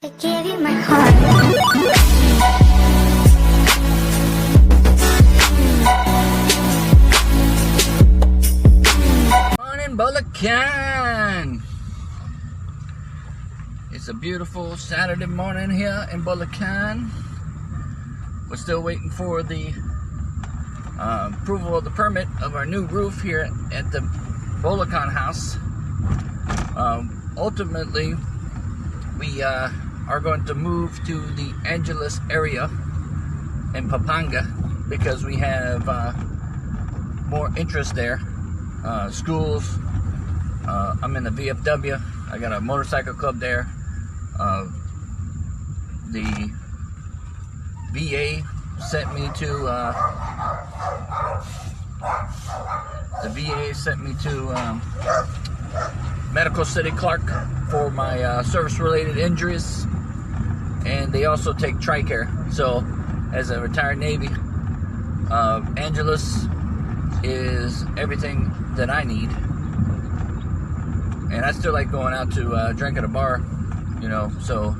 I give you my heart. Morning, Bulacan. It's a beautiful Saturday morning here in Bulacan. We're still waiting for the approval of the permit of our new roof here at the Bulacan house. Ultimately, we are going to move to the Angeles area in Pampanga because we have more interest there. Schools, I'm in the VFW, I got a motorcycle club there. The VA sent me to Medical City Clark for my service-related injuries, and they also take TRICARE. So, as a retired Navy, Angeles is everything that I need, and I still like going out to drink at a bar, you know. So,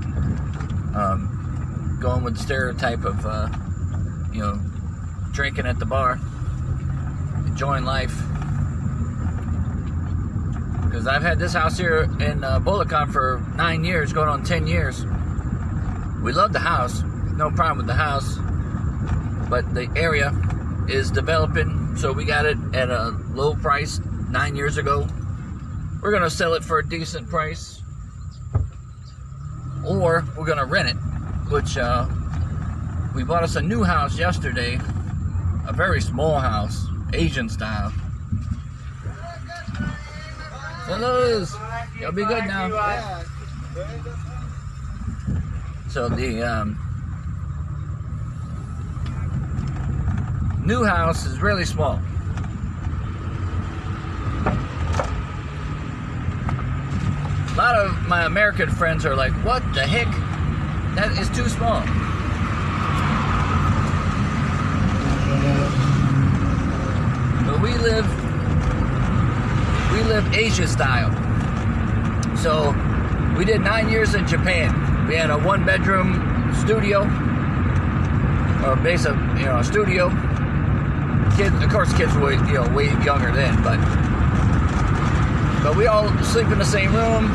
going with the stereotype of drinking at the bar, enjoying life. Because I've had this house here in Bulacan for 9 years, going on 10 years. We love the house, no problem with the house, but the area is developing, so we got it at a low price 9 years ago. We're going to sell it for a decent price, or we're going to rent it, which we bought us a new house yesterday, a very small house, Asian style. Fellas, you'll be good now. So the new house is really small. A lot of my American friends are like, "What the heck? That is too small." But we live Asia style. So we did 9 years in Japan. We had a 1-bedroom studio, or a studio. Kids, of course, kids were way younger then, but we all sleep in the same room.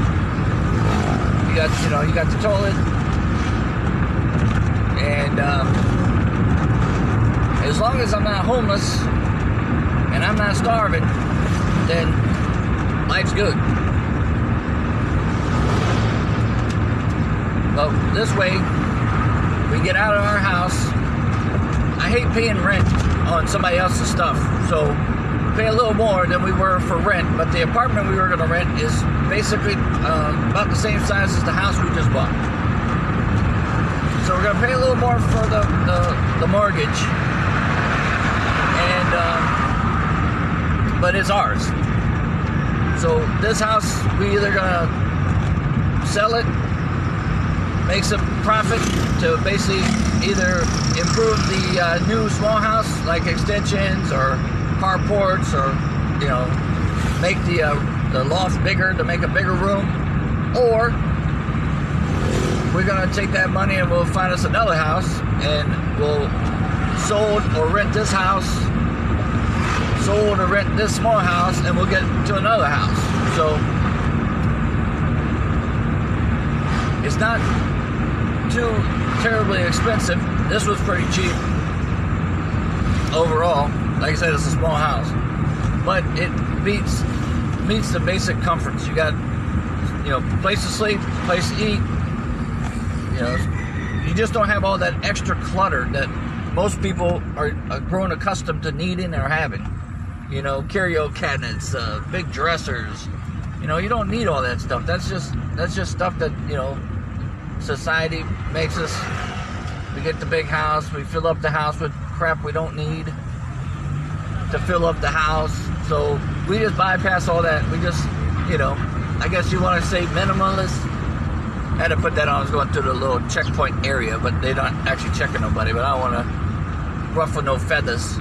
You got the toilet, and as long as I'm not homeless and I'm not starving, then life's good. Well, this way, we get out of our house. I hate paying rent on somebody else's stuff, so we pay a little more than we were for rent, but the apartment we were going to rent is basically about the same size as the house we just bought. So we're going to pay a little more for the mortgage, and but it's ours. So this house, we either gonna sell it, make some profit to basically either improve the new small house, like extensions or carports, or make the loft bigger to make a bigger room, or we're gonna take that money and we'll find us another house and we'll sold or rent this house, sold or rent this small house, and we'll get to another house. So it's not too terribly expensive. This was pretty cheap overall. Like I said, it's a small house, but it meets the basic comforts. You got place to sleep, place to eat. You just don't have all that extra clutter that most people are growing accustomed to needing or having. Karaoke cabinets, big dressers. You don't need all that stuff. That's just stuff that, society makes us. We get the big house, we fill up the house with crap we don't need to fill up the house. So we just bypass all that. We just, I guess you want to say minimalist. I had to put that on. I was going through the little checkpoint area, but they're not actually checking nobody. But I don't want to ruffle no feathers.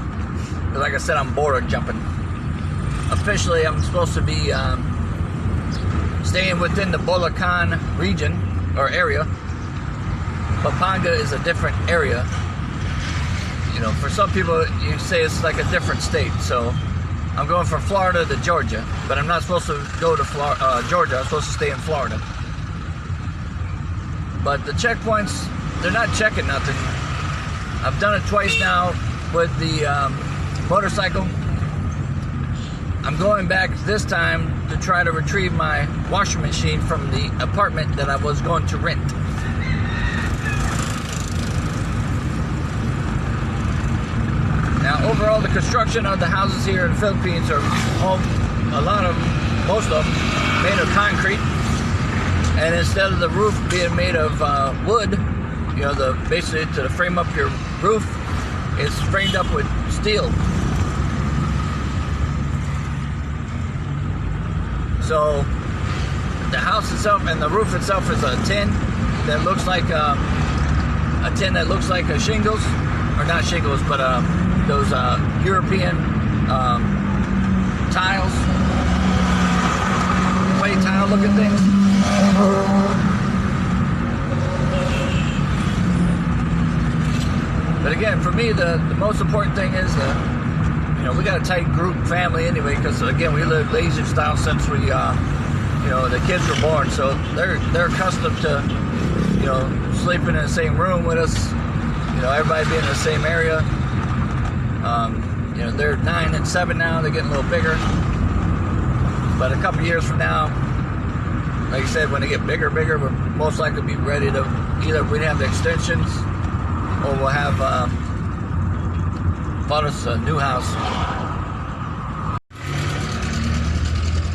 But like I said, I'm border jumping. Officially, I'm supposed to be staying within the Bulacan region or area, Pampanga is a different area. You know, for some people, you say it's like a different state. So I'm going from Florida to Georgia, but I'm not supposed to go to Georgia. I'm supposed to stay in Florida. But the checkpoints, they're not checking nothing. I've done it twice now with the motorcycle. I'm going back this time to try to retrieve my washing machine from the apartment that I was going to rent. Now, overall, the construction of the houses here in the Philippines are most of them, made of concrete. And instead of the roof being made of wood, you know, basically to frame up your roof, it's framed up with steel. So the house itself and the roof itself is a tin that looks like a shingles, or not shingles, but those European tiles, clay tile looking things. But again, for me, the most important thing is you know, we got a tight group family anyway, because again, we live Asian style since we, you know, the kids were born, so they're accustomed to, you know, sleeping in the same room with us. You know, everybody being in the same area. You know, they're 9 and 7 now. They're getting a little bigger. But a couple years from now, like I said, when they get bigger, we'll most likely be ready to either we'd have the extensions, or we'll have bought us a new house.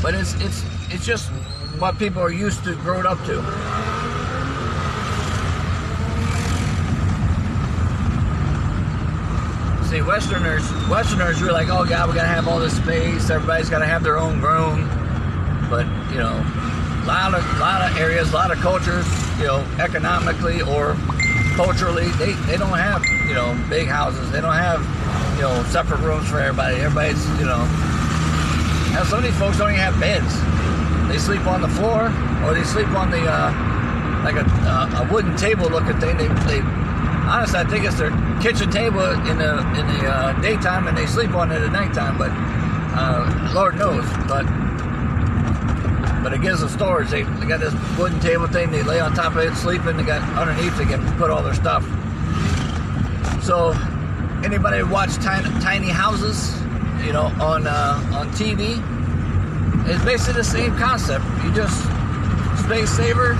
But it's just what people are used to, growing up to. See, Westerners were like, oh God, we gotta have all this space. Everybody's gotta have their own room. But you know, a lot of areas, a lot of cultures, you know, economically or culturally, they don't have, you know, big houses. They don't have, you know, separate rooms for everybody. Everybody's, you know, now some of these folks don't even have beds. They sleep on the floor, or they sleep on the like a wooden table looking thing. They honestly, I think it's their kitchen table in the daytime, and they sleep on it at nighttime. But Lord knows. But it gives them storage. They got this wooden table thing. They lay on top of it, sleeping. They got underneath. They can put all their stuff. So anybody watch tiny houses, you know, on TV? It's basically the same concept. You just space saver.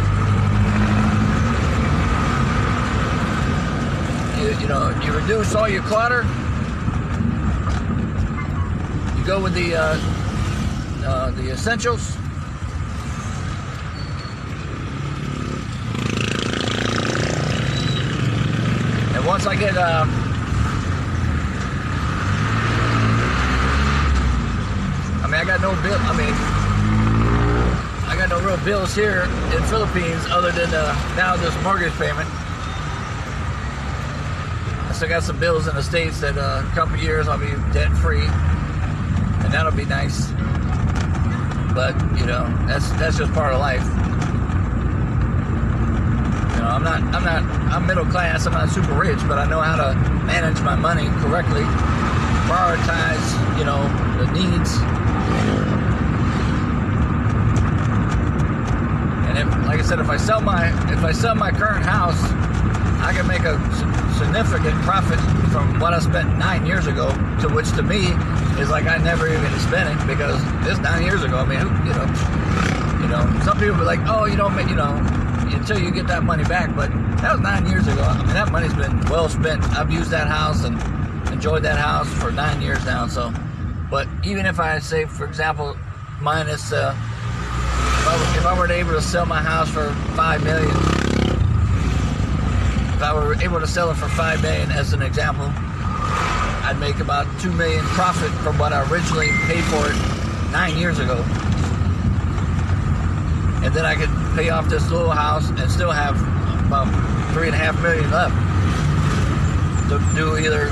You know, you reduce all your clutter. You go with the essentials. And once I get I got no bill. I got no real bills here in Philippines other than now this mortgage payment. I still got some bills in the States that a couple years I'll be debt free, and that'll be nice. But you know, that's just part of life. You know, I'm middle class. I'm not super rich, but I know how to manage my money correctly, prioritize, you know, the needs. And like I said, if I sell my current house, I can make a significant profit from what I spent 9 years ago, to which to me is like I never even spent it, because it's 9 years ago. I mean, you know, some people be like, oh, you don't make, you know, until you get that money back. But that was 9 years ago. I mean, that money's been well spent. I've used that house and enjoyed that house for 9 years now. So, but even if I say, for example, minus, if I were able to sell my house for $5 million, if I were able to sell it for $5 million as an example, I'd make about $2 million profit from what I originally paid for it 9 years ago. And then I could pay off this little house and still have about $3.5 million left to do either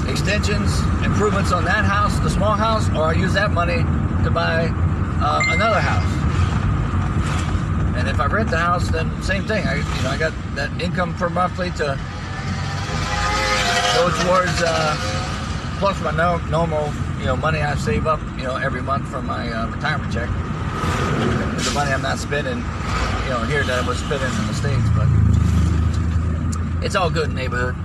extensions, improvements on that house, the small house, or I use that money to buy another house. And if I rent the house, then same thing. I got that income per monthly to go towards, plus my normal, money I save up, every month from my retirement check. The money I'm not spending, here that I was spending in the States, but it's all good in the neighborhood.